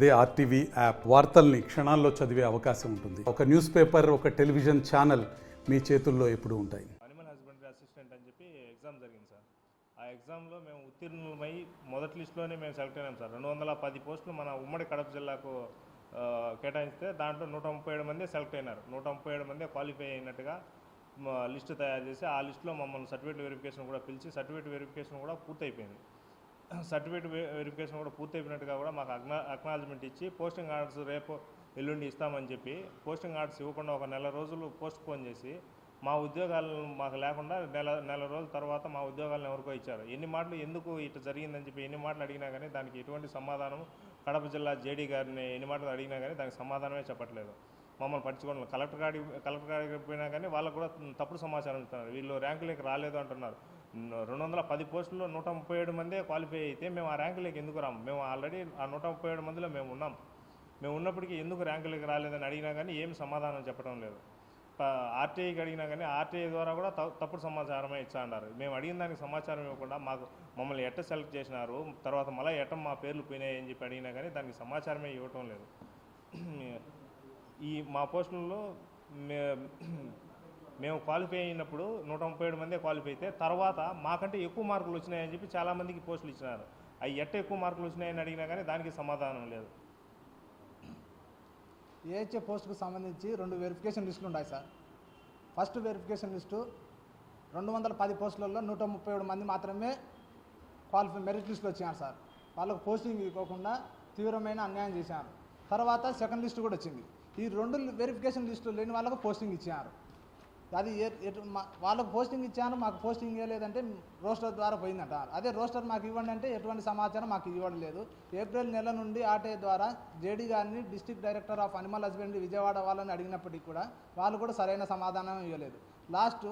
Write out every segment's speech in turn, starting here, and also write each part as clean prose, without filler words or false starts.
అదే RTV app వార్తల్ని క్షణాల్లో చదివే అవకాశం ఉంటుంది. ఒక న్యూస్ పేపర్, ఒక టెలివిజన్ ఛానల్ మీ చేతుల్లో ఎప్పుడూ ఉంటాయి. అనిమల్ హస్బెండరీ అసిస్టెంట్ అని చెప్పి ఎగ్జామ్ జరిగింది సార్. ఆ ఎగ్జామ్లో మేము ఉత్తీర్ణులమై మొదటి లిస్టులోనే మేము సెలెక్ట్ అయినాం సార్. 210 పోస్టులు మన ఉమ్మడి కడప జిల్లాకు కేటాయిస్తే దాంట్లో 137 మంది సెలెక్ట్ అయినారు. 137 మంది క్వాలిఫై అయినట్టుగా లిస్టు తయారు చేసి ఆ లిస్టులో మమ్మల్ని సర్టిఫికేట్ వెరిఫికేషన్ కూడా పిలిచి సర్టిఫికేట్ వెరిఫికేషన్ కూడా పూర్తయిపోయింది. సర్టిఫికేట్ వెరిఫికేషన్ కూడా పూర్తయిపోయినట్టుగా కూడా మాకు అక్నాలజ్మెంట్ ఇచ్చి పోస్టింగ్ ఆర్డర్స్ రేపు ఎల్లుండి ఇస్తామని చెప్పి పోస్టింగ్ ఆర్డర్స్ ఇవ్వకుండా ఒక నెల రోజులు పోస్ట్ పోన్ చేసి మా ఉద్యోగాలు మాకు లేకుండా నెల రోజుల తర్వాత మా ఉద్యోగాలను ఎవరికో ఇచ్చారు. ఎన్ని మాటలు ఎందుకు ఇట్లా జరిగిందని చెప్పి ఎన్ని మాటలు అడిగినా కానీ దానికి ఎటువంటి సమాధానం కడప జిల్లా జేడీ గారిని ఎన్ని మాటలు అడిగినా కానీ దానికి సమాధానమే చెప్పట్లేదు. మమ్మల్ని పట్టించుకోవడం కలెక్టర్ గారికి పోయినా కానీ వాళ్ళకు కూడా తప్పుడు సమాచారం ఇస్తున్నారు. వీళ్ళు ర్యాంకులకి రాలేదు అంటున్నారు. 210 పోస్టుల్లో 137 మందే క్వాలిఫై అయితే మేము ఆ ర్యాంకులకి ఎందుకు రాము? మేము ఆల్రెడీ ఆ 137 మందిలో మేము ఉన్నాం. మేము ఉన్నప్పటికీ ఎందుకు ర్యాంకులకి రాలేదని అడిగినా కానీ ఏమి సమాధానం చెప్పడం లేదు. ఆర్టీఐకి అడిగినా కానీ ఆర్టీఐ ద్వారా కూడా తప్పుడు సమాచారమే ఇచ్చా అన్నారు. మేము అడిగిన దానికి సమాచారం ఇవ్వకుండా మమ్మల్ని ఎట్ట సెలెక్ట్ చేసినారు, తర్వాత మళ్ళీ ఎట్ట మా పేర్లు పోయినాయి అని చెప్పి అడిగినా కానీ దానికి సమాచారమే ఇవ్వటం లేదు. ఈ మా పోస్టుల్లో మేము క్వాలిఫై అయినప్పుడు 137 మందే క్వాలిఫై అయితే తర్వాత మాకంటే ఎక్కువ మార్కులు వచ్చినాయని చెప్పి చాలామందికి పోస్టులు ఇచ్చినారు. అవి ఎట్ట ఎక్కువ మార్కులు వచ్చినాయని అడిగినా కానీ దానికి సమాధానం లేదు. ఏహెచ్ఏ పోస్టుకు సంబంధించి 2 వెరిఫికేషన్ లిస్టులు ఉన్నాయి సార్. ఫస్ట్ వెరిఫికేషన్ లిస్టు 210 పోస్టులలో 137 మంది మాత్రమే మెరిట్ లిస్టులు వచ్చారు సార్. వాళ్ళకు పోస్టింగ్ ఇవ్వకుండా తీవ్రమైన అన్యాయం చేశారు. తర్వాత సెకండ్ లిస్టు కూడా వచ్చింది. ఈ 2 వెరిఫికేషన్ లిస్టులు లేని వాళ్ళకు పోస్టింగ్ ఇచ్చారు. అది వాళ్ళకు పోస్టింగ్ ఇచ్చాను, మాకు పోస్టింగ్ ఇవ్వలేదంటే రోస్టర్ ద్వారా పోయిందంట. అదే రోస్టర్ మాకు ఇవ్వండి అంటే ఎటువంటి సమాచారం మాకు ఇవ్వడం లేదు. ఏప్రిల్ నెల నుండి ఆర్టీఐ ద్వారా జేడీ గారిని district director of animal husbandry Vijayawada వాళ్ళని అడిగినప్పటికీ కూడా వాళ్ళు కూడా సరైన సమాధానం ఇవ్వలేదు. లాస్ట్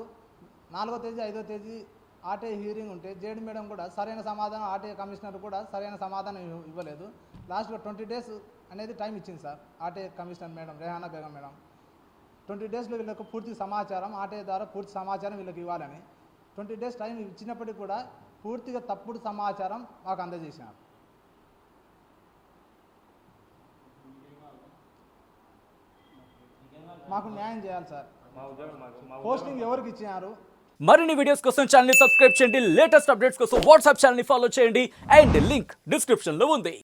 4వ తేదీ 5వ తేదీ ఆర్టీఐ హీరింగ్ ఉంటే జేడీ మేడం కూడా సరైన సమాధానం, ఆర్టీఐ కమిషనర్ కూడా సరైన సమాధానం ఇవ్వలేదు. లాస్ట్లో 20 డేస్ అనేది టైం ఇచ్చింది sir RTI commissioner madam Rehana Begum madam. 20 డేస్లో వీళ్ళకు పూర్తి సమాచారం ఆర్టీఐ ద్వారా పూర్తి సమాచారం వీళ్ళకి ఇవ్వాలని 20 డేస్ టైం ఇచ్చినప్పటికీ కూడా పూర్తిగా తప్పుడు సమాచారం మాకు అందజేసినారు. మాకు న్యాయం చేయాలి సార్. పోస్టింగ్ ఎవరికి ఇచ్చినారు? మరిన్ని వీడియోస్ కోసం ఛానల్ ని సబ్స్క్రైబ్ చేయండి. లేటెస్ట్ అప్డేట్స్ కోసం వాట్సాప్ ఛానల్ ని ఫాలో చేయండి. అండ్ లింక్ డిస్క్రిప్షన్ లో ఉంది.